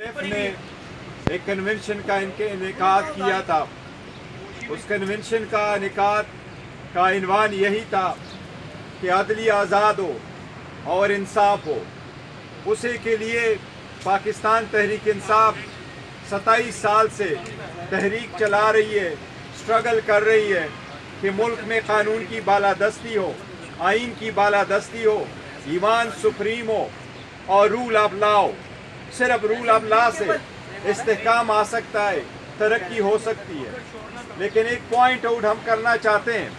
ने एक कन्वेंशन का इनेकाद किया था। उस कन्वेंशन का इनेकाद का इन्वान यही था कि अदली आज़ाद हो और इंसाफ हो। उसी के लिए पाकिस्तान तहरीक इंसाफ 27 साल से तहरीक चला रही है, स्ट्रगल कर रही है कि मुल्क में कानून की बालादस्ती हो, आइन की बालादस्ती हो, ईमान सुप्रीम हो और रूल ऑफ लॉ हो। सिर्फ रूल ऑफ लॉ से इस्तेहकाम आ सकता है, तरक्की हो सकती है। लेकिन एक पॉइंट आउट हम करना चाहते हैं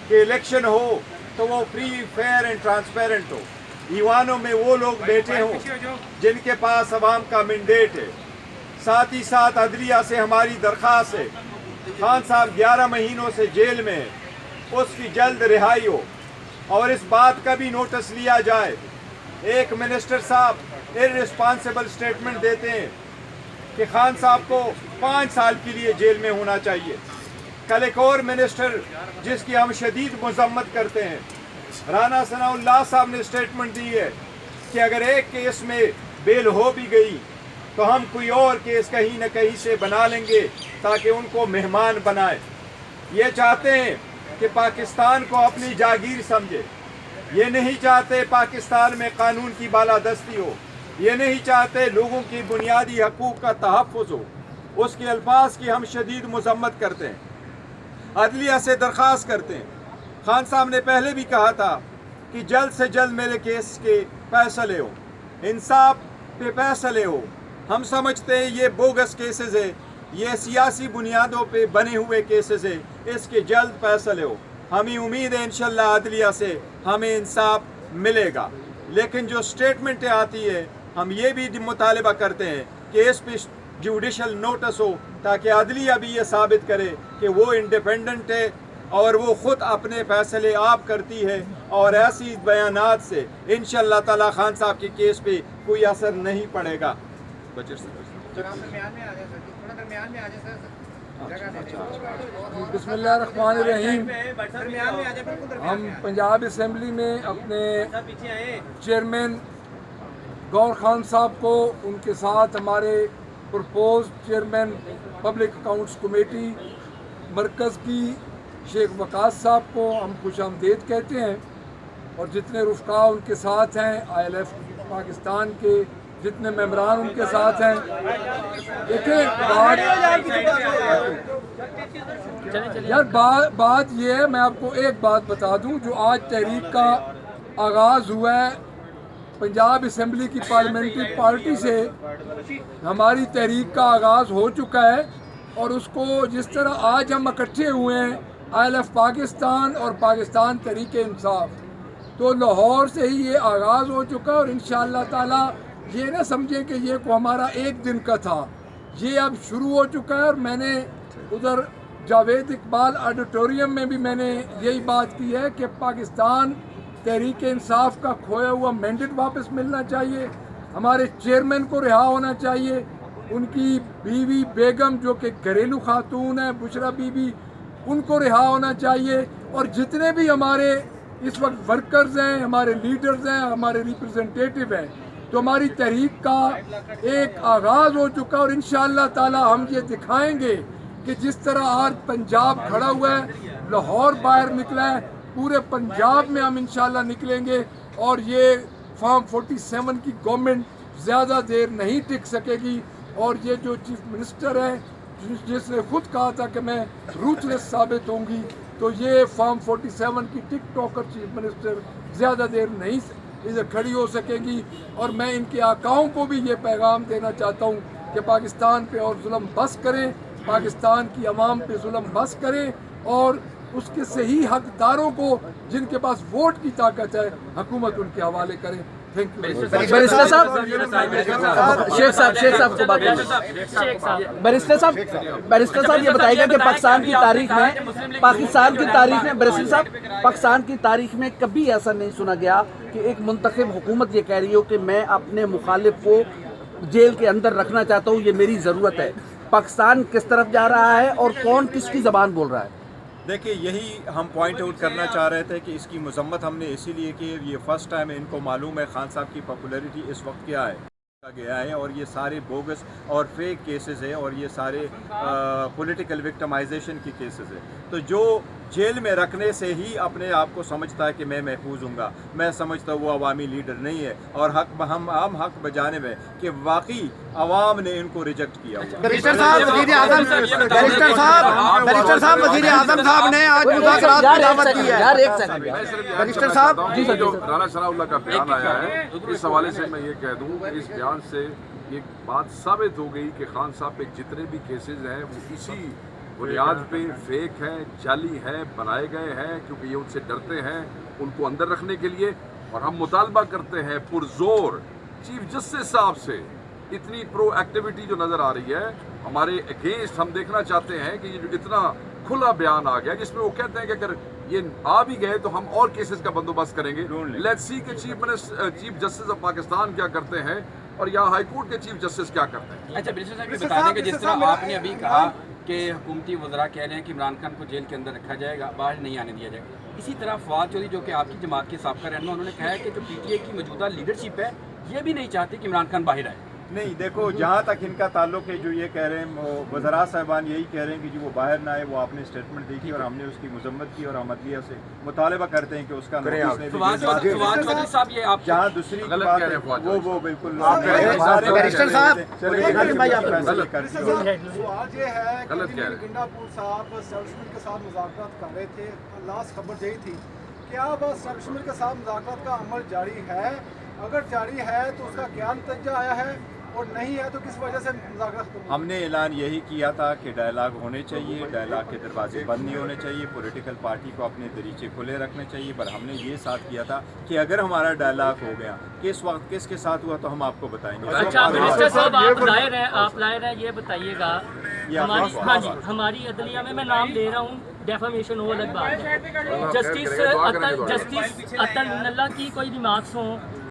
कि इलेक्शन हो तो वो फ्री, फेयर एंड ट्रांसपेरेंट हो। ईवानों में वो लोग बैठे हों जिनके पास अवाम का मैंडेट है। साथ ही साथ अदलिया से हमारी दरख्वास्त है, खान साहब 11 महीनों से जेल में है, उसकी जल्द रिहाई हो और इस बात का भी नोटिस लिया जाए। एक मिनिस्टर साहब इर्रिस्पॉन्सिबल स्टेटमेंट देते हैं कि खान साहब को 5 साल के लिए जेल में होना चाहिए। कल एक और मिनिस्टर जिसकी हम शदीद मजम्मत करते हैं, राना सनाउल्लाह साहब ने स्टेटमेंट दी है कि अगर एक केस में बेल हो भी गई तो हम कोई और केस कहीं न कहीं से बना लेंगे ताकि उनको मेहमान बनाए। ये चाहते हैं कि पाकिस्तान को अपनी जागीर समझे। ये नहीं चाहते पाकिस्तान में कानून की बालादस्ती हो। ये नहीं चाहते लोगों की बुनियादी हकूक़ का तहफ़्फ़ुज़ हो। उसके अल्फाज की हम शदीद मजम्मत करते हैं, अदलिया से दरख्वास्त करते हैं। खान साहब ने पहले भी कहा था कि जल्द से जल्द मेरे केस के फैसले हो, इंसाफ पे फैसले हो। हम समझते हैं ये बोगस केसेस है, ये सियासी बुनियादों पे बने हुए केसेस है, इसके जल्द फैसले हो। हमें उम्मीद है इंशाल्लाह अदलिया से हमें इंसाफ मिलेगा। लेकिन जो स्टेटमेंटें आती है, हम ये भी मुतालबा करते हैं कि इस पे जुडिशल नोटिस हो ताकि अदलिया भी ये साबित करे कि वो इंडिपेंडेंट है और वो ख़ुद अपने फैसले आप करती है और ऐसी बयानात से इंशाल्लाह ताला खान साहब के केस पे कोई असर नहीं पड़ेगा। बिस्मिल्लाहिर्रहमानिर्रहीम। हम पंजाब असम्बली में अपने चेयरमैन गौर खान साहब को, उनके साथ हमारे propose chairman public accounts committee मरकज़ की शेख वकास साहब को हम खुशामदीद कहते हैं और जितने रुफ़का उनके साथ हैं, ILF पाकिस्तान के जितने मेंबरान उनके साथ हैं। देखिए बात ये है, मैं आपको एक बात बता दूं, जो आज तहरीक का आगाज़ हुआ है पंजाब असम्बली की पार्लियामेंट्री पार्टी से, हमारी तहरीक का आगाज़ हो चुका है और उसको जिस तरह आज हम इकट्ठे हुए हैं ILF पाकिस्तान और पाकिस्तान तहरीक इंसाफ, तो लाहौर से ही ये आगाज़ हो चुका है और इंशाअल्लाह ताला ये ना समझें कि ये को हमारा एक दिन का था, ये अब शुरू हो चुका है। और मैंने उधर जावेद इकबाल ऑडिटोरियम में भी मैंने यही बात की है कि पाकिस्तान तहरीक इंसाफ का खोया हुआ मैंडेट वापस मिलना चाहिए, हमारे चेयरमैन को रिहा होना चाहिए, उनकी बीवी बेगम जो कि घरेलू खातून है, बुशरा बीबी, उनको रिहा होना चाहिए और जितने भी हमारे इस वक्त वर्कर्स हैं, हमारे लीडर्स हैं, हमारे रिप्रेजेंटेटिव हैं, तो हमारी तहरीक का एक आगाज़ हो चुका और इंशाअल्लाह ताला हम ये दिखाएंगे कि जिस तरह आज पंजाब खड़ा हुआ है, लाहौर बाहर निकला है, पूरे पंजाब में हम इंशाअल्लाह निकलेंगे और ये फॉर्म 47 की गवर्नमेंट ज़्यादा देर नहीं टिक सकेगी। और ये जो चीफ मिनिस्टर है जिसने खुद कहा था कि मैं रूथलेस साबित होंगी, तो ये फॉर्म 47 की टिक टॉकर चीफ मिनिस्टर ज़्यादा देर नहीं इधर खड़ी हो सकेगी। और मैं इनके आकाओं को भी ये पैगाम देना चाहता हूँ कि पाकिस्तान पे और जुल्म बस करें, पाकिस्तान की आवाम पे जुल्म बस करें और उसके सही हकदारों को जिनके पास वोट की ताकत है हुकूमत उनके हवाले करें। Thank you. बैरिस्टर साहब को बात करें। बैरिस्टर साहब ये बताइएगा कि पाकिस्तान की तारीख में बैरिस्टर साहब, पाकिस्तान की तारीख में कभी ऐसा नहीं सुना गया कि एक मुंतखब हुकूमत ये कह रही हो कि मैं अपने मुखालिफ को जेल के अंदर रखना चाहता हूँ, ये मेरी ज़रूरत है। पाकिस्तान किस तरफ जा रहा है और कौन किसकी ज़बान बोल रहा है? देखिए, यही हम पॉइंट आउट करना चाह रहे थे कि इसकी मजम्मत हमने इसीलिए कि ये फर्स्ट टाइम है, इनको मालूम है खान साहब की पॉपुलैरिटी इस वक्त क्या है। गया है और ये सारे बोगस और फेक केसेस है और ये सारे पॉलिटिकल विक्टिमाइजेशन की केसेस है। तो जो जेल में रखने से ही अपने आप को समझता है कि मैं महफूज हूँगा, मैं समझता हूँ वो अवामी लीडर नहीं है और हम हक बजाने में कि वाकई अवाम ने इनको रिजेक्ट किया हुआ। बैरिस्टर साहब वज़ीर आज़म साहब ने आज मुज़ाकरात की दावत दी है। यार एक सेकंड बैरिस्टर साहब जो राना सनाउल्लाह का बयान आया है, इस हवाले से मैं ये कह दूं कि इस बयान से ये बात साबित हो गई कि खान साहब पे जितने भी केसेस हैं वो इसी बुनियाद पे फेक है, जाली है, बनाए गए हैं, क्योंकि ये उनसे डरते हैं उनको अंदर रखने के लिए। और हम मुतालबा करते हैं पुरजोर चीफ जस्टिस साहब से, इतनी प्रो एक्टिविटी जो नज़र आ रही है हमारे अगेंस्ट, हम देखना चाहते हैं कि ये जो इतना खुला बयान आ गया जिसमें वो कहते हैं कि अगर ये आ भी गए तो हम और केसेस का बंदोबस्त करेंगे। लेट्स सी कि चीफ जस्टिस ऑफ पाकिस्तान क्या करते हैं और यहाँ हाई कोर्ट के चीफ जस्टिस क्या करते हैं। अच्छा बैरिस्टर साहब, ये बता दें कि जिस तरह आपने अभी कहा कि हुकूमती वज़रा कह रहे हैं कि इमरान खान को जेल के अंदर रखा जाएगा, बाहर नहीं आने दिया जाएगा, इसी तरह फवाद चौधरी जो कि आपकी जमात के साबका रहनुमा, उन्होंने कहा है कि जो PTI की मौजूदा लीडरशिप है ये भी नहीं चाहती कि इमरान खान बाहर आए। नहीं, देखो जहाँ तक इनका ताल्लुक है, जो ये कह रहे हैं वज़रा साहबान यही कह रहे हैं कि जो वो बाहर ना आए, वो आपने स्टेटमेंट दी थी और हमने उसकी मजम्मत की और हम अदलिया से मुतालबा करते हैं कि उसका फवाद चौधरी साहब ये आप जहाँ दूसरी गलत बात कह रहे है हैं फवाद वो बिल्कुल बैरिस्टर साहब गलत कह रहे हैं। गिंडापुर साहब एस्टैब्लिशमेंट के साथ मुज़ाकरात कर रहे थे, लास्ट खबर यही थी कि अब एस्टैब्लिशमेंट के साथ मुज़ाकरात का अमल जारी है, अगर जारी है तो उसका क्या नतीजा आया है और नहीं है तो किस वजह से मुज़ाकरात खत्म हुए? हमने ऐलान यही किया था कि डायलाग होने चाहिए, डायलाग के दरवाजे बंद नहीं होने चाहिए, पॉलिटिकल पार्टी को अपने दरीचे खुले रखने चाहिए। पर हमने ये साथ किया था कि अगर हमारा डायलाग हो गया किस वक्त किसके साथ हुआ तो हम आपको बताएंगे। अच्छा बैरिस्टर साहब, आप लायर हैं, ये बताइएगा हमारी अदलिया में, मैं नाम ले रहा हूँ, डेफामेशन हो अलग बात है, जस्टिस अतल नल्ला की कोई रिमार्क्स हों